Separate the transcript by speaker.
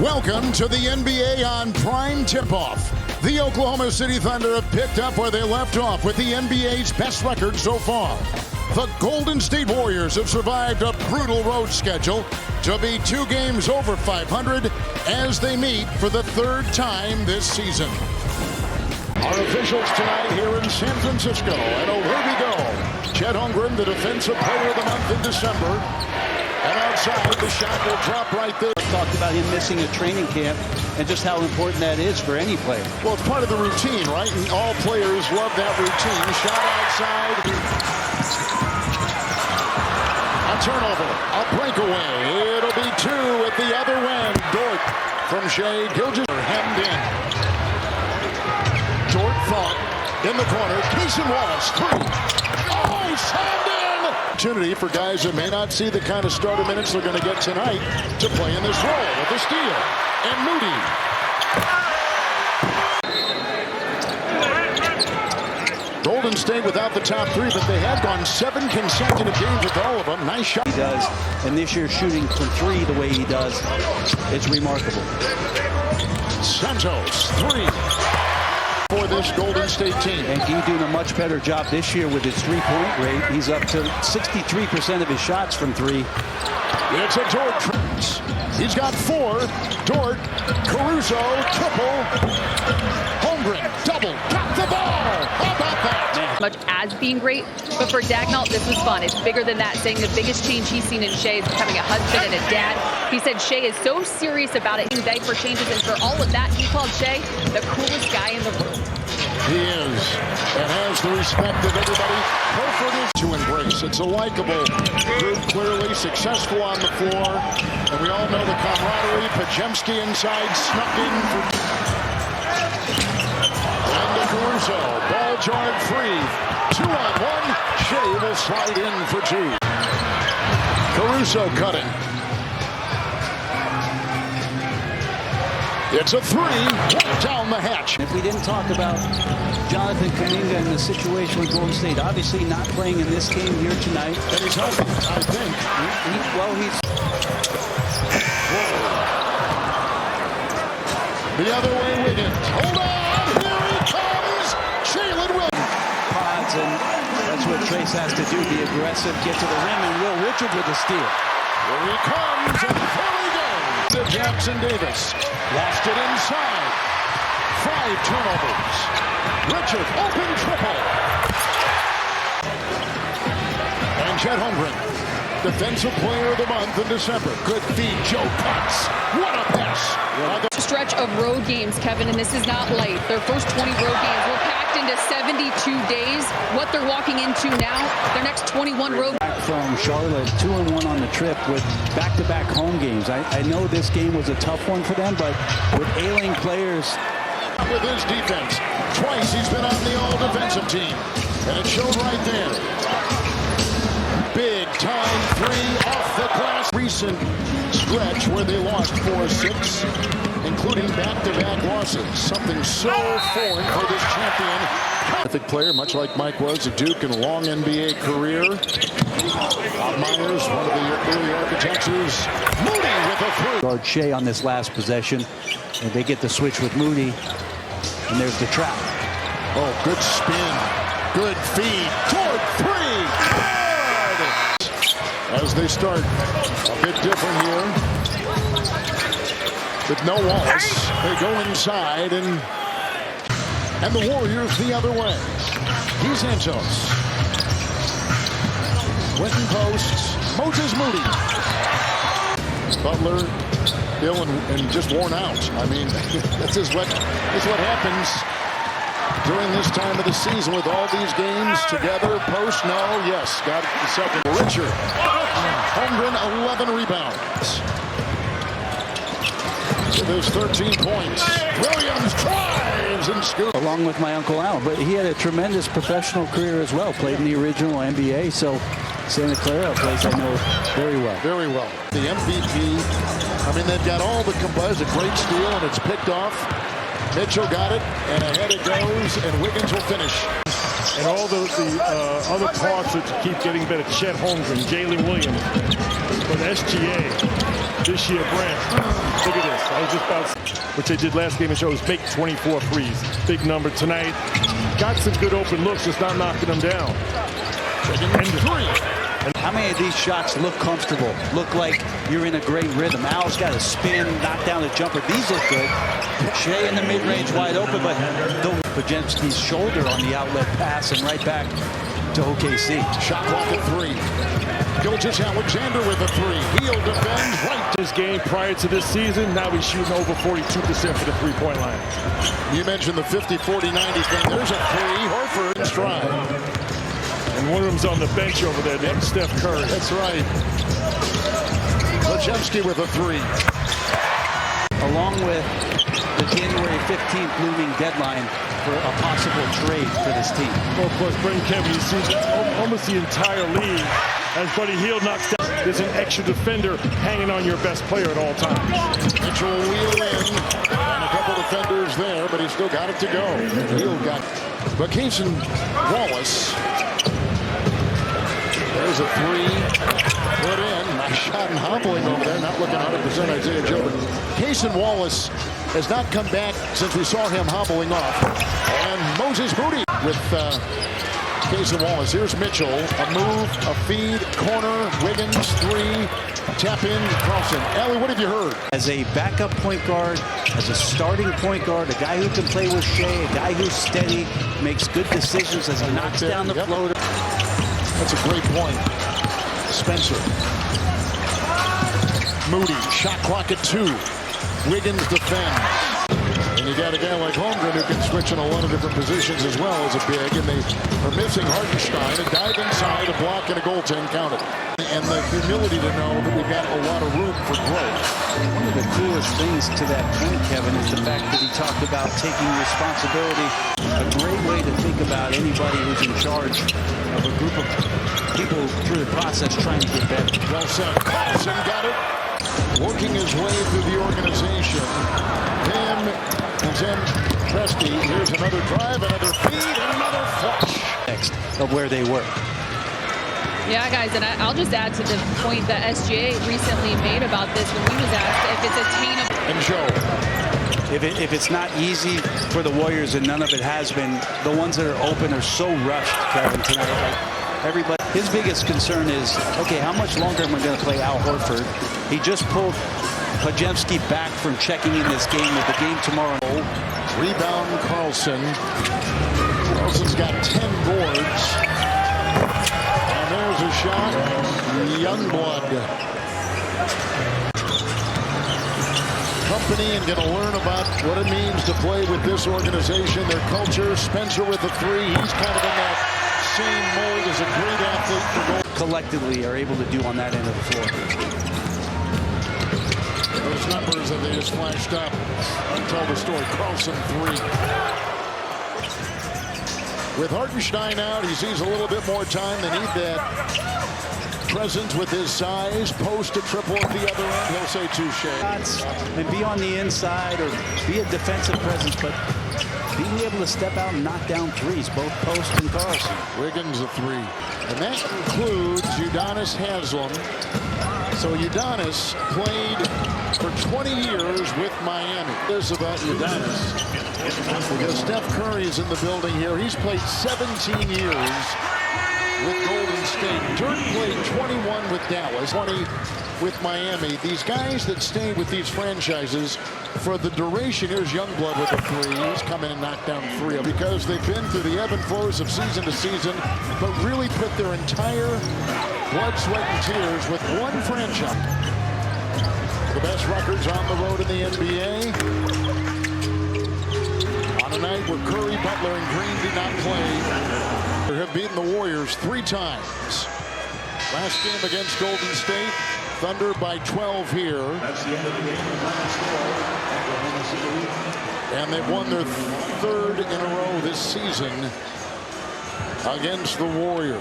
Speaker 1: Welcome to the NBA on Prime Tip-Off. The Oklahoma City Thunder have picked up where they left off with the NBA's best record so far. The Golden State Warriors have survived a brutal road schedule to be 2 games over 500 as they meet for the 3rd time this season. Our officials tonight here in San Francisco, and away we go. Chet Holmgren, the Defensive Player of the Month in December. And outside, the shot will drop right there.
Speaker 2: Talked about him missing a training camp and just how important that is for any player.
Speaker 1: Well, it's part of the routine, right? And all players love that routine. Shot outside. A turnover. A breakaway. It'll be 2 at the other end. Dort from Shai Gilgeous hemmed in. Dort fought in the corner. Cason Wallace, 3. Oh, slammed in! Opportunity for guys that may not see the kind of starter minutes they're going to get tonight to play in this role with the steal. And Moody. Golden State without the top 3, but they have gone 7 consecutive games with all of them. Nice shot.
Speaker 2: He does, and this year shooting from 3 the way he does, it's remarkable.
Speaker 1: Santos, 3. For this Golden State team.
Speaker 2: And he's doing a much better job this year with his 3-point rate. He's up to 63% of his shots from 3.
Speaker 1: It's a Dort. He's got 4. Dort, Caruso, triple. Holmgren, double. Got the ball. How about that?
Speaker 3: Much as being great, but for Daigneault, this was fun. It's bigger than that, saying the biggest change he's seen in Shai is becoming a husband and a dad. He said Shai is so serious about it. He's diaper changes, and for all of that, he called Shai the coolest guy in the room.
Speaker 1: He is, and has the respect of everybody. Horford is to embrace. It's a likable group, clearly successful on the floor, and we all know the camaraderie. Podziemski inside, snuck in for... And to Caruso, ball jarred free. 2-on-1, Shai will slide in for 2. Caruso cutting. It's a 3, down the hatch.
Speaker 2: If we didn't talk about Jonathan Kuminga and the situation with Golden State, obviously not playing in this game here tonight.
Speaker 1: And he's healthy, I think.
Speaker 2: He's...
Speaker 1: The other way, Wiggins. Hold on, here he comes. Jalen Williams.
Speaker 2: Pods, and that's what Trace has to do, be aggressive, get to the rim, and Will Richard with the steal.
Speaker 1: Here he comes, and there he goes. To Jackson Davis. Lost it inside. 5 turnovers. Richard, open triple. And Chet Holmgren, Defensive Player of the Month in December. Good feed, Joe Cuts. What a pass.
Speaker 3: Stretch of road games, Kevin, and this is not light. Their first 20 road games were packed into 72 days. What they're walking into now, their next 21 road.
Speaker 2: From Charlotte, 2-1 on the trip with back-to-back home games. I know this game was a tough one for them, but with ailing players.
Speaker 1: With his defense, twice he's been on the all-defensive team, and it showed right there. Big time 3 off the glass. Recent stretch where they lost 4-6, including back-to-back losses. Something so foreign for this champion. Terrific player, much like Mike was at Duke in a long NBA career. Bob Myers, one of the early architects, Moody with a 3.
Speaker 2: Guard Shai on this last possession, and they get the switch with Moody, and there's the trap.
Speaker 1: Oh, good spin, good feed, toward 3. As they start a bit different here. With no Wallace, they go inside, and the Warriors the other way. He's Santos. Winton posts. Moses Moody. Butler, ill and just worn out. I mean, this is what happens during this time of the season with all these games together. Post, no, yes. Got the second. Richard. Holmgren, 11 rebounds. With his 13 points. Williams drives and scoops.
Speaker 2: Along with my Uncle Al, but he had a tremendous professional career as well. Played in the original NBA, so Santa Clara, a place I know very well.
Speaker 1: Very well. The MVP, I mean, they've got all the combos. A great steal, and it's picked off. Mitchell got it, and ahead it goes, and Wiggins will finish.
Speaker 4: And all the other parts that keep getting better. Chet Holmgren, Jalen Williams, but SGA this year, Brent. Look at this. I was just about, which they did last game and shows, make 24 threes. Big number tonight. Got some good open looks, just not knocking them down.
Speaker 1: And three.
Speaker 2: How many of these shots look comfortable? Look like you're in a great rhythm. Al's got a spin, knock down a jumper. These look good. Shea in the mid-range wide open, but Podziemski's shoulder on the outlet pass and right back to OKC.
Speaker 1: Shot clock at 3. Gilgeous-Alexander with a 3. Heel defends right.
Speaker 4: His game prior to this season, now he's shooting over 42% for the three-point line.
Speaker 1: You mentioned the 50, 40, 90 thing. There's a 3. Horford in stride.
Speaker 4: And one of them's on the bench over there, named Steph Curry.
Speaker 1: That's right. Podziemski with a 3.
Speaker 2: Along with the January 15th looming deadline for a possible trade for this team.
Speaker 4: Well, of course, Brent Kevin, you see almost the entire league as Buddy Hield knocks down. There's an extra defender hanging on your best player at all times.
Speaker 1: Mitchell wheel in. And a couple defenders there, but he's still got it to go. Hield got it. But Cason Wallace. There's a 3 put in. Nice shot and hobbling over there. Not looking 100% Isaiah Joe. Cason Wallace has not come back since we saw him hobbling off. And Moses Moody with Cason Wallace. Here's Mitchell. A move, a feed, corner, Wiggins, 3. Tap in, Carlson. Allie, what have you heard?
Speaker 2: As a backup point guard, as a starting point guard, a guy who can play with Shea, a guy who's steady, makes good decisions as he knocks down the floater.
Speaker 1: That's a great point. Spencer. Moody, shot clock at 2. Wiggins defends. And you got a guy like Holmgren who can switch in a lot of different positions as well as a big. And they are missing Hartenstein. A dive inside, a block, and a goaltend counted. And the humility to know that we've got a lot of room for growth.
Speaker 2: One of the coolest things to that point, Kevin, is the fact that he talked about taking responsibility. A great way to think about anybody who's in charge of a group of people through the process trying to get better.
Speaker 1: Well said. Carlson got it. Working his way through the organization. Him and Zen Presti. Here's another drive, another feed, and another flush.
Speaker 2: Next of where they were.
Speaker 3: Yeah, guys, and I'll just add to the point that SGA recently made about this when he was asked if it's attainable.
Speaker 1: And Joe.
Speaker 2: If it's not easy for the Warriors, and none of it has been, the ones that are open are so rushed, Kevin, tonight. Like everybody, his biggest concern is, okay, how much longer am I going to play Al Horford? He just pulled Podziemski back from checking in this game with the game tomorrow.
Speaker 1: Rebound Carlson. Carlson's got 10 boards. And there's a shot. Youngblood. Company and going to learn about what it means to play with this organization, their culture. Spencer with a 3. He's kind of in that same mold as a great athlete for goal.
Speaker 2: Collectively are able to do on that end of the floor.
Speaker 1: Those numbers that they just flashed up tell the story. Carlson 3. With Hartenstein out, he sees a little bit more time. They need that presence with his size. Post a triple at the other end. He'll say touche.
Speaker 2: And be on the inside or be a defensive presence, but being able to step out and knock down threes, both Post and Carlson.
Speaker 1: Wiggins a 3. And that includes Udonis Haslem. So Udonis played for 20 years with Miami. This is about Udonis. Because Steph Curry is in the building here. He's played 17 years with Golden State. Dirk played 21 with Dallas, 20 with Miami. These guys that stay with these franchises for the duration. Here's Youngblood with a 3. He's come in and knocked down 3 because they've been through the ebb and flows of season to season, but really put their entire blood, sweat, and tears with one franchise. The best records on the road in the NBA. On a night where Curry, Butler, and Green did not play, they have beaten the Warriors 3 times. Last game against Golden State, Thunder by 12 here. That's the end of the game. And they've won their 3rd in a row this season against the Warriors.